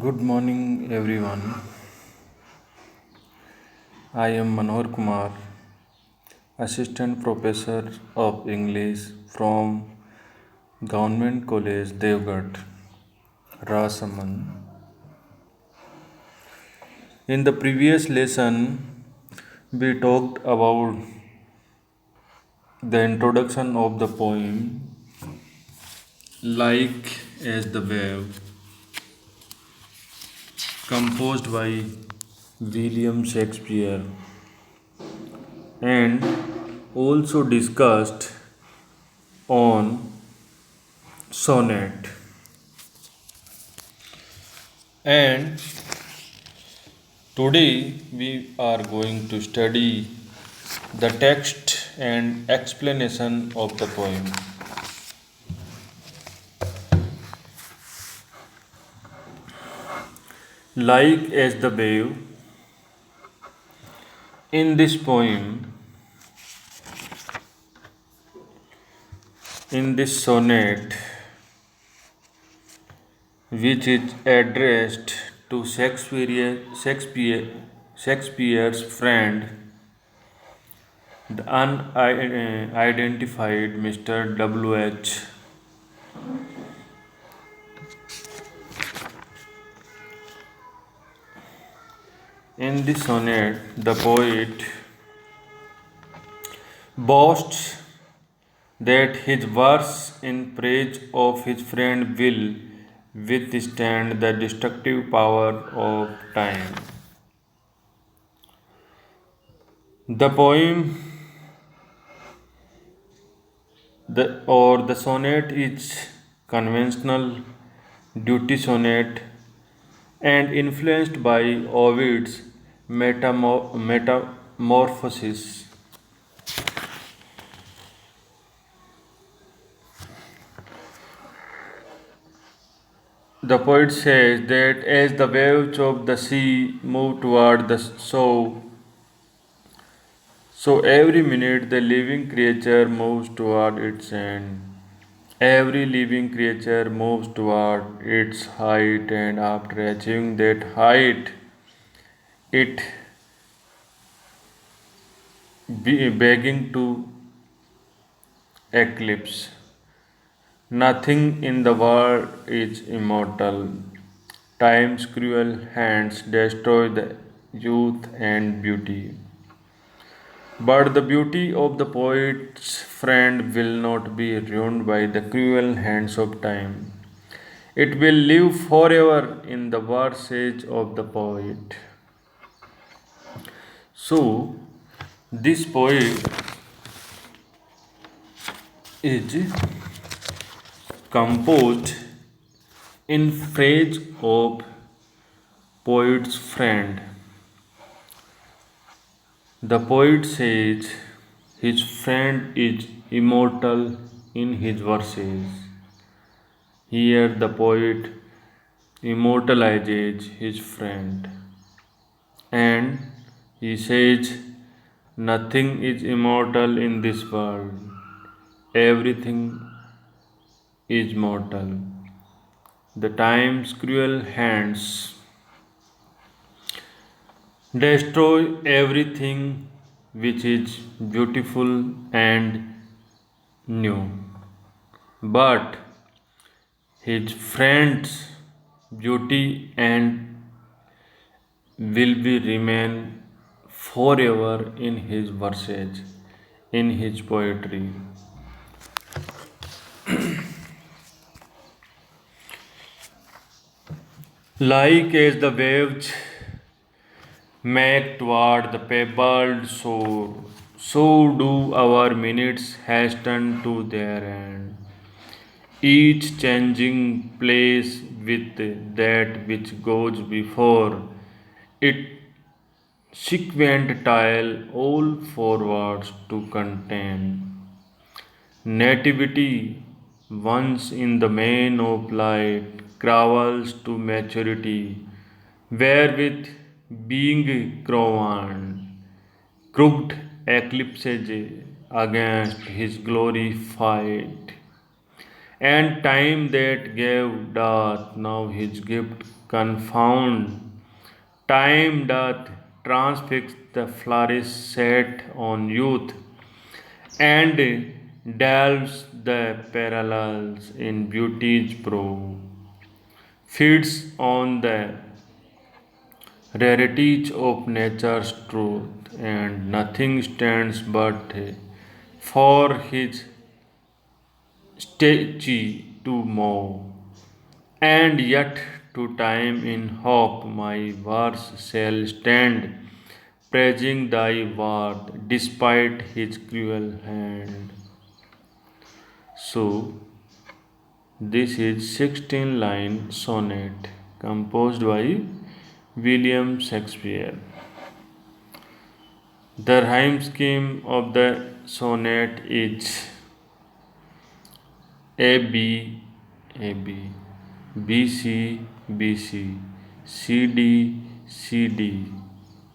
Good morning, everyone. I am Manohar Kumar, Assistant Professor of English from Government College, Devgarh, Rasamand. In the previous lesson, we talked about the introduction of the poem Like as the Wave, composed by William Shakespeare, and also discussed on sonnet. And today we are going to study the text and explanation of the poem. Like as the wave, in this poem, in this sonnet, which is addressed to Shakespeare's friend, the unidentified Mr. W.H. In this sonnet, the poet boasts that his verse in praise of his friend will withstand the destructive power of time. The poem the sonnet is conventional duty sonnet and influenced by Ovid's metamorphosis. The poet says that as the waves of the sea move toward the shore, so every minute the living creature moves toward its end. Every living creature moves toward its height, and after achieving that height, it begging to eclipse. Nothing in the world is immortal. Time's cruel hands destroy the youth and beauty. But the beauty of the poet's friend will not be ruined by the cruel hands of time. It will live forever in the verses of the poet. So, this poet is composed in phrase of poet's friend. The poet says his friend is immortal in his verses. Here the poet immortalizes his friend and he says nothing is immortal in this world. Everything is mortal. The time's cruel hands destroy everything which is beautiful and new. But his friend's beauty and will be remain forever in his verses, in his poetry. Like as the waves make toward the pebbled shore, so do our minutes hasten to their end, each changing place with that which goes before it, sequent tile all forwards to contain. Nativity, once in the main of light, crawls to maturity, wherewith being crowned, crooked eclipses against his glory fight. And time that gave death now his gift confound. Time doth transfix the flourish set on youth, and delves the parallels in beauty's prose, feeds on the rarities of nature's truth, and nothing stands but for his statue to mow. And yet to time in hope my verse shall stand, praising thy worth despite his cruel hand. So this is 16 line sonnet composed by William Shakespeare. The rhyme scheme of the sonnet is A B A B, B C B C, C D C D,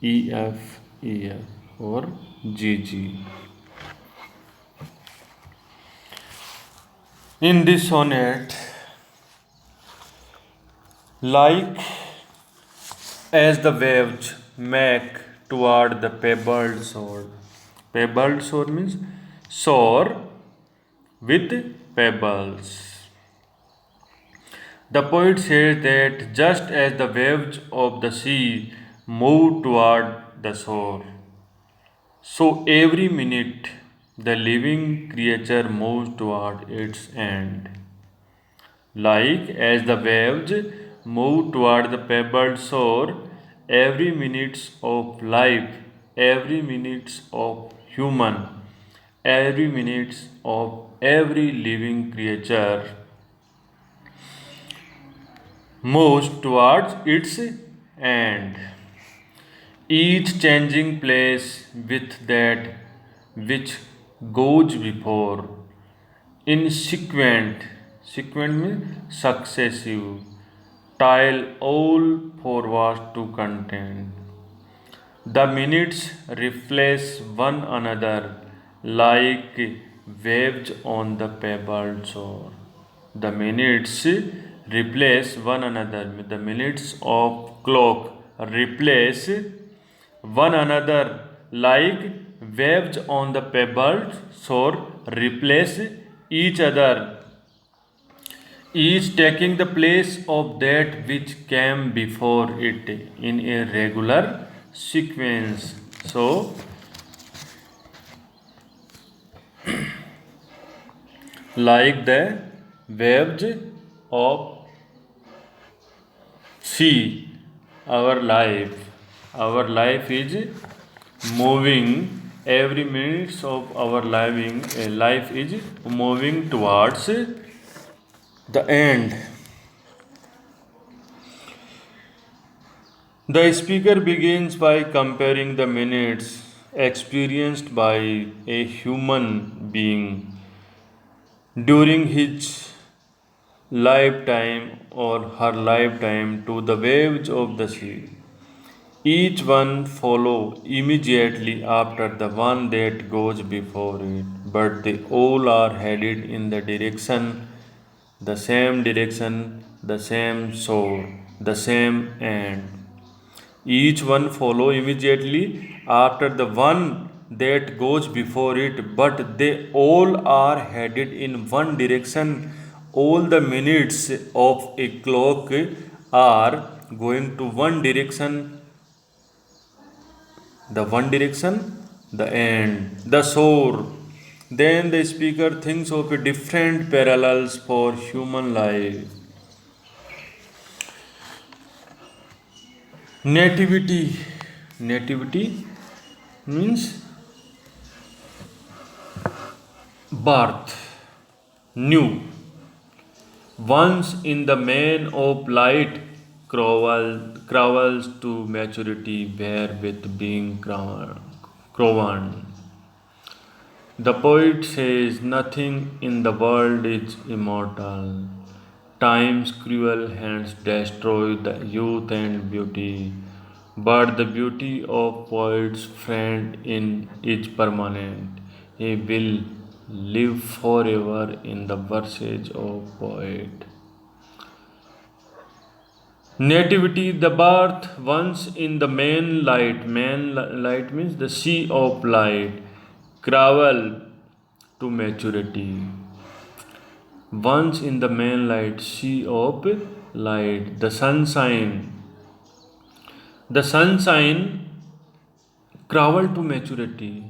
E F E F, or G G. In this sonnet, like as the waves make toward the pebbled shore. Pebbled shore means shore with pebbles. The poet says that just as the waves of the sea move toward the shore, so every minute the living creature moves toward its end. Like as the waves move toward the pebbled shore, every minute of life, every minute of human, every minute of every living creature moves towards its end, each changing place with that which goes before, in sequent means successive, tile all forward to content. The minutes replace one another like waves on the pebbled shore. The minutes replace one another. The minutes of clock replace one another like waves on the pebbled shore replace each other, each taking the place of that which came before it in a regular sequence. So, like the waves of sea, our life is moving. Every minute of our life is moving towards the end. The speaker begins by comparing the minutes experienced by a human being during his lifetime or her lifetime to the waves of the sea. Each one follow immediately after the one that goes before it, but they all are headed in the same shore, the same end. Each one follow immediately after the one that goes before it, but they all are headed in one direction. All the minutes of a clock are going to one direction, the end, the shore. Then the speaker thinks of a different parallels for human life. Nativity. Nativity means birth, new. Once in the man of light crawls to maturity, wherewith being crowned. The poet says nothing in the world is immortal. Time's cruel hands destroy the youth and beauty, but the beauty of poet's friend in is permanent. He will live forever in the verses of poet. Nativity, the birth once in the main light. Light means the sea of light. Travel to maturity. Once in the main light, sea of light. The sunshine. The sunshine travel to maturity.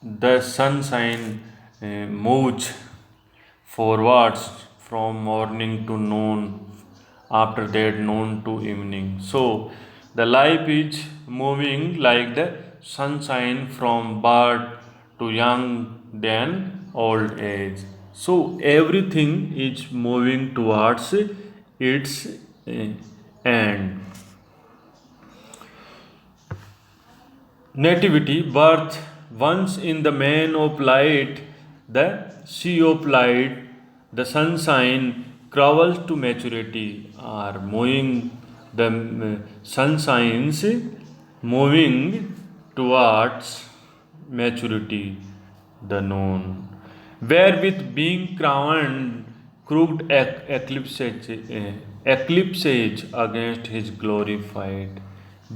The sunshine moves forwards from morning to noon, after that noon to evening. So the life is moving like the sunshine from birth to young then old age. So everything is moving towards its end. Nativity, birth, once in the main of light, the sea of light, the sunshine crawls to maturity, are moving the sunshines moving towards maturity, the known. Wherewith being crowned, crooked eclipses against his glorified.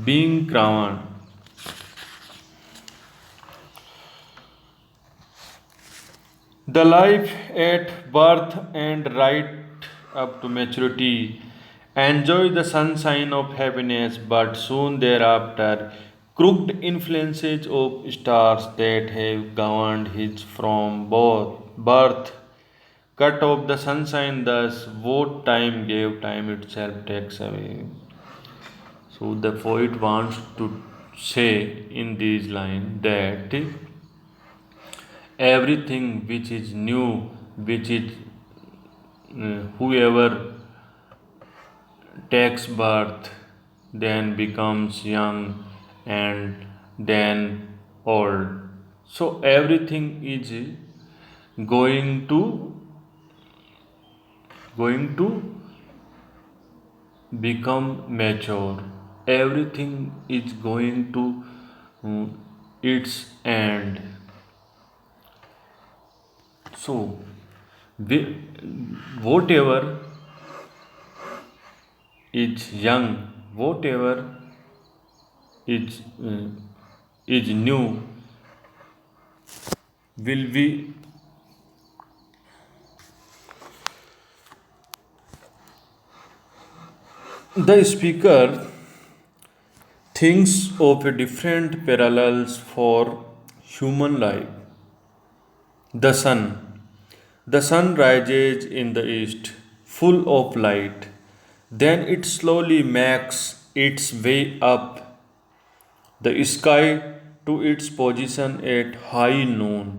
Being crowned. The life at birth and right up to maturity enjoy the sunshine of happiness, but soon thereafter, crooked influences of stars that have governed his from both birth cut off the sunshine. Thus, what time gave, time itself takes away. So the poet wants to say in these lines that everything which is new, which is whoever takes birth, then becomes young and then old. So everything is going to going to become mature. Everything is going to its end. So, whatever is young, whatever is new, will be the speaker thinks of a different parallels for human life. The sun. The sun rises in the east, full of light. Then it slowly makes its way up the sky to its position at high noon.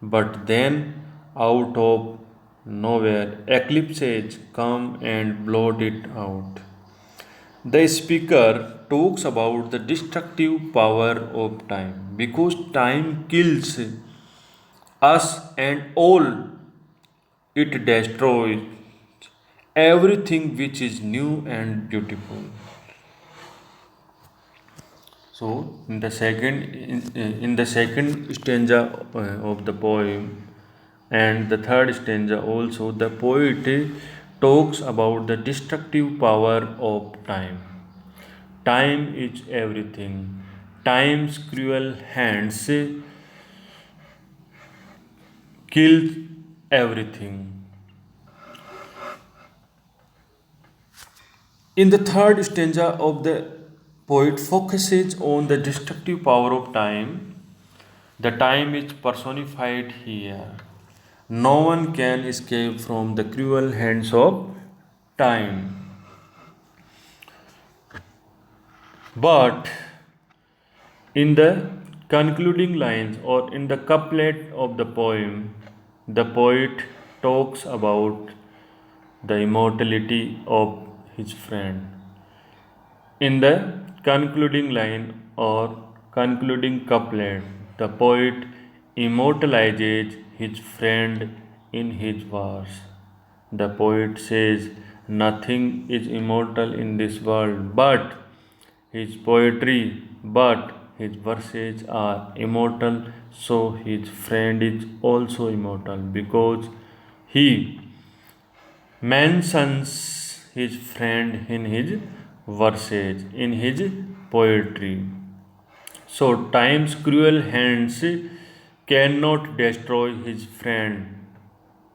But then, out of nowhere, eclipses come and blot it out. The speaker talks about the destructive power of time because time kills us and all it destroys everything which is new and beautiful. So in the second stanza of the poem and the third stanza also, the poet talks about the destructive power of time. Time is everything. Time's cruel hands kill everything. In the third stanza of the poet focuses on the destructive power of time. The time is personified here. No one can escape from the cruel hands of time. But in the concluding lines or in the couplet of the poem, the poet talks about the immortality of his friend. In the concluding line or concluding couplet, the poet immortalizes his friend in his verse. The poet says, nothing is immortal in this world but his poetry, but his verses are immortal, so his friend is also immortal because he mentions his friend in his verses, in his poetry. So time's cruel hands cannot destroy his friend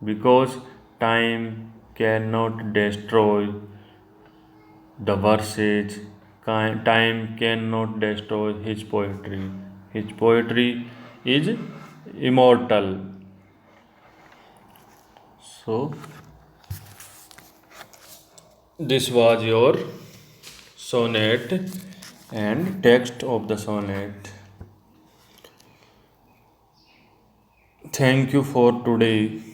because time cannot destroy the verses. Time cannot destroy his poetry. His poetry is immortal. So this was your sonnet and text of the sonnet. Thank you for today.